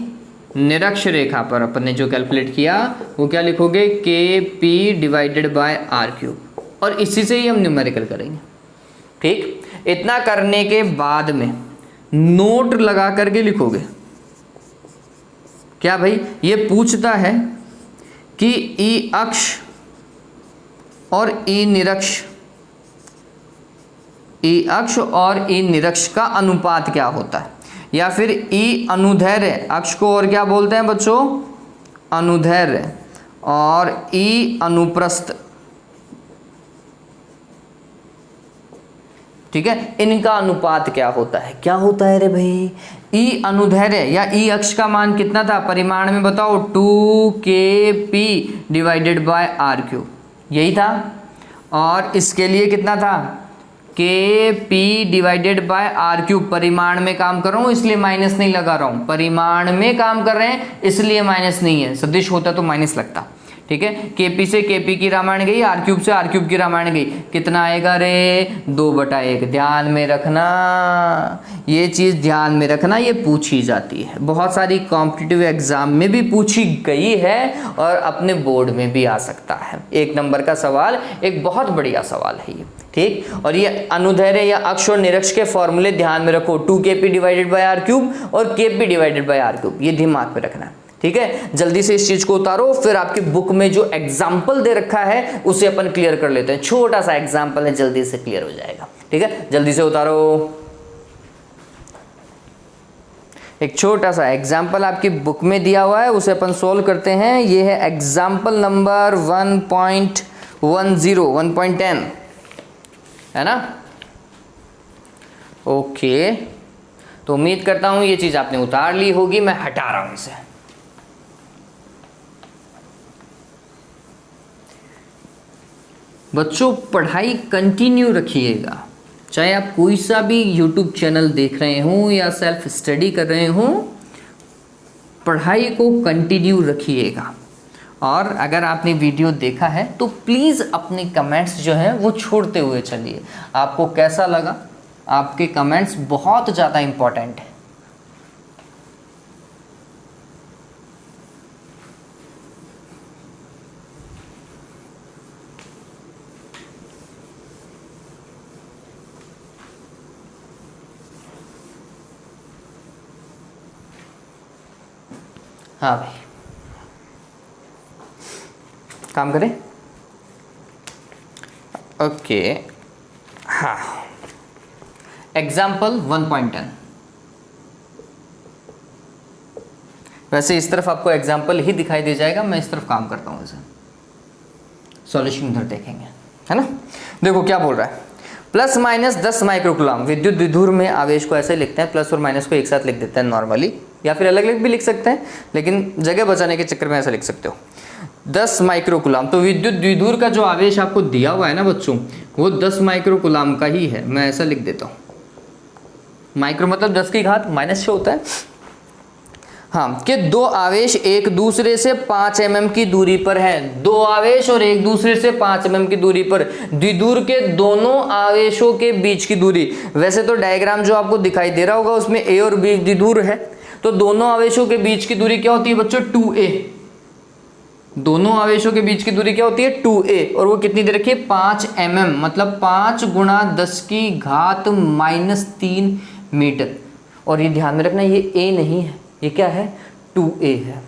निरक्ष रेखा पर अपन ने जो कैलकुलेट किया वो क्या लिखोगे? Kp divided by r cube. और इसी से ही हम न्यूमेरिकल करेंगे। ठीक, इतना करने के बाद में नोट लगा करके लिखोगे क्या भाई? ये पूछता है कि ई अक्ष और ई निरक्ष, ई अक्ष और ई निरक्ष का अनुपात क्या होता है, या फिर ई अनुदैर्ध्य अक्ष को और क्या बोलते हैं बच्चों? अनुदैर्ध्य, और ई अनुप्रस्थ, ठीक है, इनका अनुपात क्या होता है? क्या होता है रे भाई? ई अनुदैर्ध्य या ई अक्ष का मान कितना था परिमाण में बताओ? 2kp divided by r cube, यही था। और इसके लिए कितना था? kp divided by r cube. परिमाण में काम कर रहा हूं इसलिए माइनस नहीं लगा रहा हूं, परिमाण में काम कर रहे हैं इसलिए माइनस नहीं है। सदिश होता तो माइनस लगता। ठीक है, Kp से Kp की रामायण गई, आर क्यूब से आर क्यूब की रामायण गई, कितना आएगा रे? 2/1। ध्यान में रखना, ये चीज़ ध्यान में रखना, ये पूछी जाती है, बहुत सारी कॉम्पिटिटिव एग्जाम में भी पूछी गई है और अपने बोर्ड में भी आ सकता है। 1 नंबर का सवाल, एक बहुत बढ़िया सवाल है ये। ठीक, और ये अनुदैर्ध्य या अक्ष और निरक्ष के फॉर्मूले ध्यान में रखो, 2kp divided by r cube और kp divided by r cube, ये दिमाग में रखना है। ठीक है, जल्दी से इस चीज को उतारो, फिर आपकी बुक में जो एग्जाम्पल दे रखा है उसे अपन क्लियर कर लेते हैं। छोटा सा एग्जाम्पल है, जल्दी से क्लियर हो जाएगा। ठीक है, जल्दी से उतारो। एक छोटा सा एग्जाम्पल आपकी बुक में दिया हुआ है, उसे अपन सोल्व करते हैं। ये है एग्जाम्पल नंबर 1.10 1.10, है ना? ओके, तो उम्मीद करता हूं ये चीज आपने उतार ली होगी। मैं हटा रहा हूं इसे। बच्चों, पढ़ाई कंटिन्यू रखिएगा, चाहे आप कोई सा भी यूट्यूब चैनल देख रहे हों या सेल्फ स्टडी कर रहे हों, पढ़ाई को कंटिन्यू रखिएगा। और अगर आपने वीडियो देखा है तो प्लीज़ अपने कमेंट्स जो हैं वो छोड़ते हुए चलिए। आपको कैसा लगा? आपके कमेंट्स बहुत ज़्यादा इम्पोर्टेंट है। हाँ भाई, काम करें। ओके, हाँ, एग्जाम्पल 1.10। वैसे इस तरफ आपको एग्जाम्पल ही दिखाई दे जाएगा, मैं इस तरफ काम करता हूँ। इसे सॉल्यूशन इधर देखेंगे, है ना? देखो क्या बोल रहा है, +-10 माइक्रोकूलम विद्युत द्विध्रुव में आवेश को ऐसे लिखते हैं, प्लस और माइनस को एक साथ लिख देते हैं नॉर्मली, या फिर अलग अलग भी लिख सकते हैं, लेकिन जगह बचाने के चक्कर में ऐसा लिख सकते हो। 10 माइक्रोकूलम, तो विद्युत द्विध्रुव का जो आवेश आपको दिया हुआ है ना बच्चों, वो 10 माइक्रोकूलम का ही है। मैं ऐसा लिख देता हूँ, माइक्रो मतलब 10 की घात -6 होता है। हाँ, कि 2 आवेश एक दूसरे से 5 mm की दूरी पर है। 2 आवेश और एक दूसरे से 5 mm की दूरी पर, द्विध्रुव के दोनों आवेशों के बीच की दूरी। वैसे तो डायग्राम जो आपको दिखाई दे रहा होगा उसमें A और B द्विध्रुव है, तो दोनों आवेशों के बीच की दूरी क्या होती है बच्चों? 2a। दोनों आवेशों के बीच की दूरी क्या होती है? 2a। और वो कितनी दे रखी है? 5 mm, मतलब 5 × 10⁻³ मीटर। और ये ध्यान में रखना, ये ए नहीं है, ये क्या है, 2a है।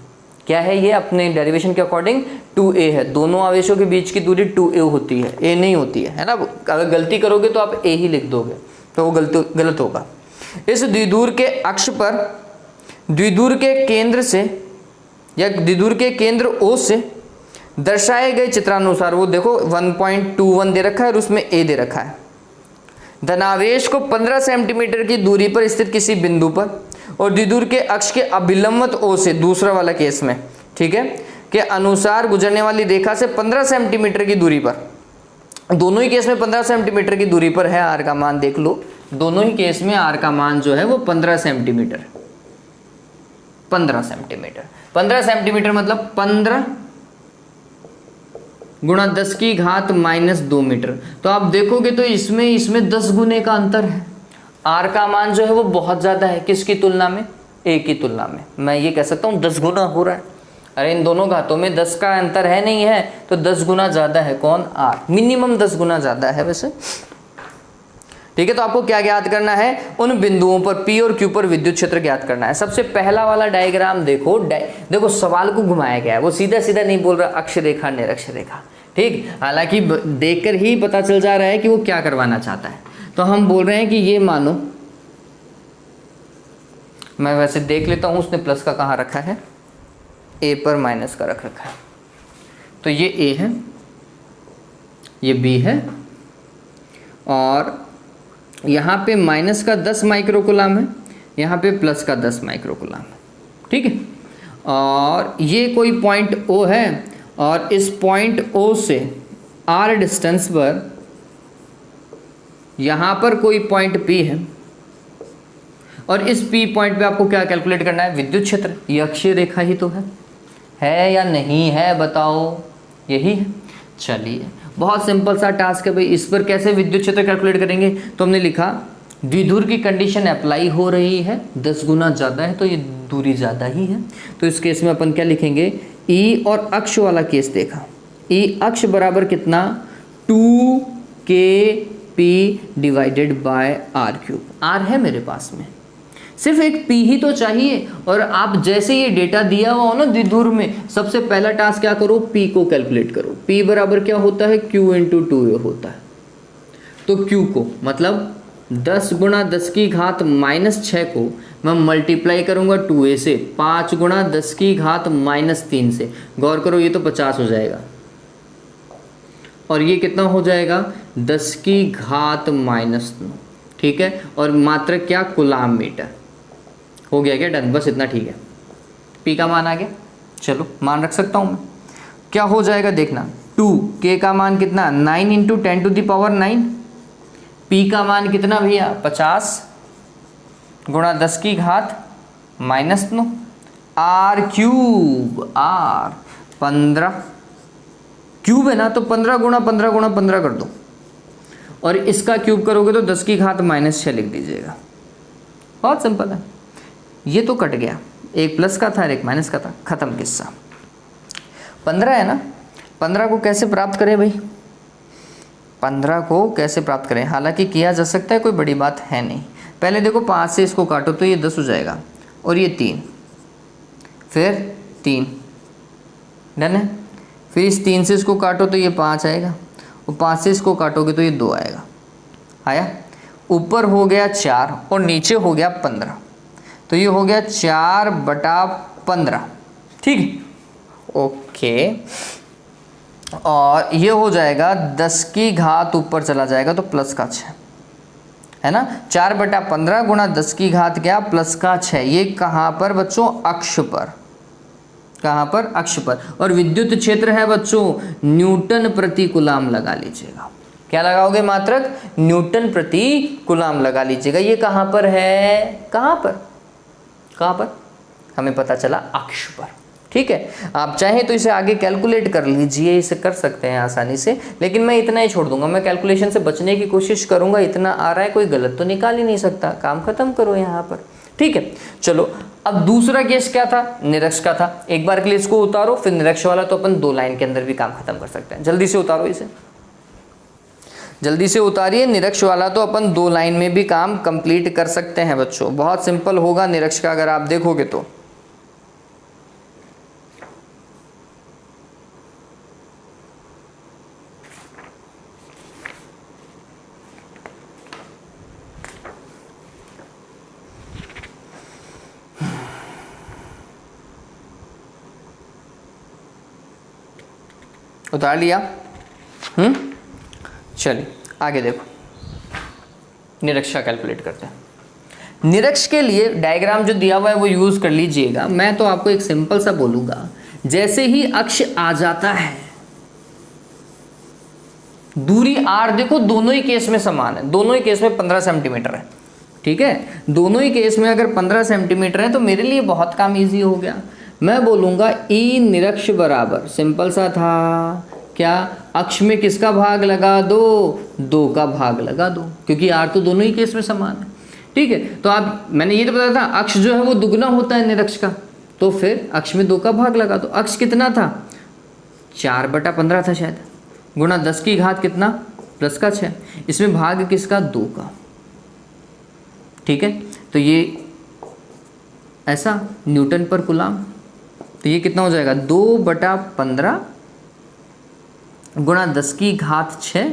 क्या है ये, अपने डेरिवेशन के अकॉर्डिंग 2a है। दोनों आवेशों के बीच की दूरी 2a होती है, a नहीं होती है ना। अगर गलती करोगे तो आप a ही लिख दोगे, तो वो गलत होगा। इस द्विध्रुव के अक्ष पर द्विध्रुव के केंद्र से या द्विध्रुव के केंद्र O से दर्शाए गए चित्रानुसार, वो देखो 1.21 दे रखा है और उसमें a दे रखा है। धनावेश को 15 सेंटीमीटर की दूरी पर स्थित किसी बिंदु पर और द्विध्रुव के अक्ष के अभिलंबत O से, दूसरा वाला केस में, ठीक है, के अनुसार गुजरने वाली रेखा से 15 सेंटीमीटर की दूरी पर, दोनों ही केस में 15 सेंटीमीटर की दूरी पर है। आर का मान देख लो, दोनों ही केस में आर का मान जो है वो 15 सेंटीमीटर। 15 सेंटीमीटर, 15 सेंटीमीटर मतलब 15 गुणा 10 की घात -2 मीटर। तो आप देखोगे तो इसमें 10 गुने का अंतर है। आर का मान जो है वो बहुत ज़्यादा है, किसकी तुलना में, ए की तुलना में। मैं ये कह सकता हूँ 10 गुना हो रहा है। अरे इन दोनों घातों में 10 का अंतर है नहीं है, तो 10 गुना ज़्यादा है। कौन, आर, मिनिमम 10 गुना ज़्यादा है वैसे, ठीक है। तो आपको क्या ज्ञात करना है, उन बिंदुओं पर P और Q पर विद्युत क्षेत्र ज्ञात करना है। सबसे पहला वाला डायग्राम देखो, देखो सवाल को घुमाया गया है, वो सीधा सीधा नहीं बोल रहा अक्ष रेखा निरक्ष रेखा, ठीक। हालांकि देखकर ही पता चल जा रहा है कि वो क्या करवाना चाहता है। तो हम बोल रहे हैं कि ये मानो, मैं वैसे देख लेता हूँ उसने प्लस का कहाँ रखा है, A पर माइनस का रख रखा है। तो ये A है, ये B है, और यहाँ पे माइनस का 10 माइक्रोकुलाम है, यहाँ पे प्लस का 10 माइक्रोकुलाम है, ठीक है। और ये कोई पॉइंट O है, और इस पॉइंट O से R डिस्टेंस पर यहाँ पर कोई पॉइंट P है, और इस P पॉइंट पे आपको क्या कैलकुलेट करना है, विद्युत क्षेत्र। ये अक्षीय रेखा ही तो है या नहीं है, बताओ, यही है। चलिए, बहुत सिंपल सा टास्क है भाई। इस पर कैसे विद्युत क्षेत्र कैलकुलेट करेंगे, तो हमने लिखा द्विध्रुव की कंडीशन अप्लाई हो रही है, 10 गुना ज़्यादा है, तो ये दूरी ज़्यादा ही है। तो इस केस में अपन क्या लिखेंगे, E और अक्ष वाला केस देखा, E अक्ष बराबर कितना, 2kp divided bye r3। r है मेरे पास में, सिर्फ एक P ही तो चाहिए। और आप जैसे ये डेटा दिया हुआ हो ना द्विध्रुव में, सबसे पहला टास्क क्या करो, P को कैलकुलेट करो। P बराबर क्या होता है, Q × 2a होता है। तो Q को मतलब 10 गुणा 10 की घात -6 को मैं मल्टीप्लाई करूंगा 2a से, 5 गुणा 10 की घात -3 से। गौर करो, ये तो 50 हो जाएगा, और ये कितना हो जाएगा, 10 की घात -9, ठीक है। और मात्रक क्या, कूलाम मीटर। हो गया क्या, डन, बस इतना ठीक है। P का मान आ गया, चलो मान रख सकता हूँ मैं। क्या हो जाएगा देखना, 2k का मान कितना, 9 × 10⁻9। P का मान कितना भैया, 50 गुणा 10 की घात -9, r3, r 15 क्यूब है ना, तो 15 गुणा 15 गुणा 15 कर दो, और इसका क्यूब करोगे तो 10 की घात -6 लिख दीजिएगा। बहुत सिंपल है, ये तो कट गया, एक प्लस का था और एक माइनस का था, खत्म किस्सा। 15 है ना, 15 को कैसे प्राप्त करें भाई, 15 को कैसे प्राप्त करें, हालांकि किया जा सकता है, कोई बड़ी बात है नहीं। पहले देखो 5 से इसको काटो तो ये 10 हो जाएगा, और ये 3, फिर 3, डन है। फिर इस 3 से इसको काटो तो ये 5 आएगा, और 5 से इसको काटोगे तो ये 2 आएगा। आया, ऊपर हो गया 4 और नीचे हो गया 15, तो ये हो गया 4/15, ठीक है, ओके। और ये हो जाएगा 10 की घात ऊपर चला जाएगा तो प्लस का 6 है ना, 4/15 गुणा 10 की घात क्या, प्लस का 6। ये कहाँ पर बच्चों, अक्ष पर, कहाँ पर, अक्ष पर। और विद्युत क्षेत्र है बच्चों न्यूटन प्रति कूलाम लगा लीजिएगा। क्या लगाओगे मात्रक, न्यूटन प्रति कूलाम लगा लीजिएगा। ये कहाँ पर है, कहाँ पर, कहाँ पर, हमें पता चला अक्ष पर, ठीक है। आप चाहें तो इसे आगे कैलकुलेट कर लीजिए, इसे कर सकते हैं आसानी से, लेकिन मैं इतना ही छोड़ दूंगा, मैं कैलकुलेशन से बचने की कोशिश करूंगा। इतना आ रहा है, कोई गलत तो निकाल ही नहीं सकता, काम खत्म करो यहाँ पर, ठीक है। चलो, अब दूसरा केस क्या था, निरक्ष का था। एक बार के लिए इसको उतारो, फिर निरक्ष वाला तो अपन 2 लाइन के अंदर भी काम खत्म कर सकते हैं। जल्दी से उतारो इसे। जल्दी से उतारिए। निरक्ष वाला तो अपन 2 लाइन में भी काम कंप्लीट कर सकते हैं बच्चों, बहुत सिंपल होगा निरक्ष का अगर आप देखोगे तो। उतार लिया? चलिए आगे देखो, निरक्ष का कैलकुलेट करते हैं। निरक्ष के लिए डायग्राम जो दिया हुआ है वो यूज़ कर लीजिएगा। मैं तो आपको एक सिंपल सा बोलूँगा, जैसे ही अक्ष आ जाता है, दूरी r देखो दोनों ही केस में समान है, दोनों ही केस में 15 सेंटीमीटर है, ठीक है। दोनों ही केस में अगर 15 सेंटीमीटर है तो मेरे लिए बहुत काम ईजी हो गया। मैं बोलूँगा ई निरक्ष बराबर, सिंपल सा था क्या, अक्ष में किसका भाग लगा दो, 2 का भाग लगा दो, क्योंकि r तो दोनों ही केस में समान है, ठीक है। तो आप, मैंने ये तो बताया था अक्ष जो है वो दुगना होता है निरक्ष का, तो फिर अक्ष में 2 का भाग लगा दो। अक्ष कितना था, 4/15 था शायद, गुणा 10 की घात कितना, +6, इसमें भाग किसका, 2 का, ठीक है। तो ये ऐसा न्यूटन पर कूलाम, तो ये कितना हो जाएगा, 2/15 गुणा 10 की घात 6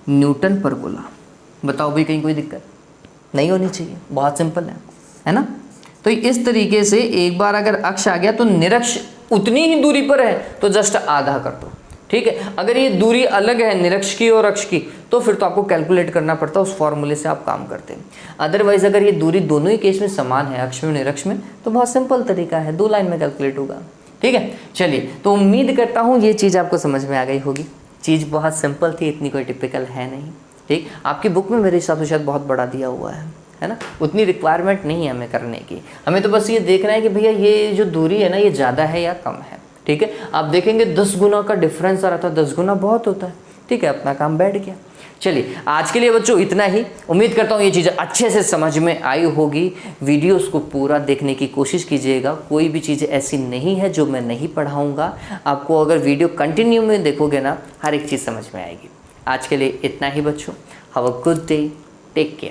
न्यूटन पर कूलाम। बताओ भाई, कहीं कोई दिक्कत नहीं होनी चाहिए, बहुत सिंपल है ना। तो इस तरीके से एक बार अगर अक्ष आ गया तो निरक्ष उतनी ही दूरी पर है तो जस्ट आधा कर दो, ठीक है। अगर ये दूरी अलग है निरक्ष की और अक्ष की तो फिर तो आपको कैलकुलेट करना पड़ता है, उस फॉर्मूले से आप काम करते हैं। अदरवाइज अगर ये दूरी दोनों ही केस में समान है, अक्ष में निरक्ष में, तो बहुत सिंपल तरीका है, 2 लाइन में कैलकुलेट होगा, ठीक है। चलिए, तो उम्मीद करता हूँ ये चीज़ आपको समझ में आ गई होगी। चीज़ बहुत सिंपल थी, इतनी कोई टिपिकल है नहीं, ठीक। आपकी बुक में मेरे हिसाब से शायद बहुत बड़ा दिया हुआ है ना, उतनी रिक्वायरमेंट नहीं है हमें करने की। हमें तो बस ये देखना है कि भैया ये जो दूरी है ना, ये ज़्यादा है या कम है, ठीक है। आप देखेंगे 10 गुना का डिफरेंस आ रहा था, 10 गुना बहुत होता है, ठीक है। अपना काम बैठ गया। चलिए, आज के लिए बच्चों इतना ही। उम्मीद करता हूँ ये चीज़ें अच्छे से समझ में आई होगी। वीडियोस को पूरा देखने की कोशिश कीजिएगा, कोई भी चीज़ ऐसी नहीं है जो मैं नहीं पढ़ाऊँगा। आपको अगर वीडियो कंटिन्यू में देखोगे ना, हर एक चीज़ समझ में आएगी। आज के लिए इतना ही बच्चों। Have a good day, take care.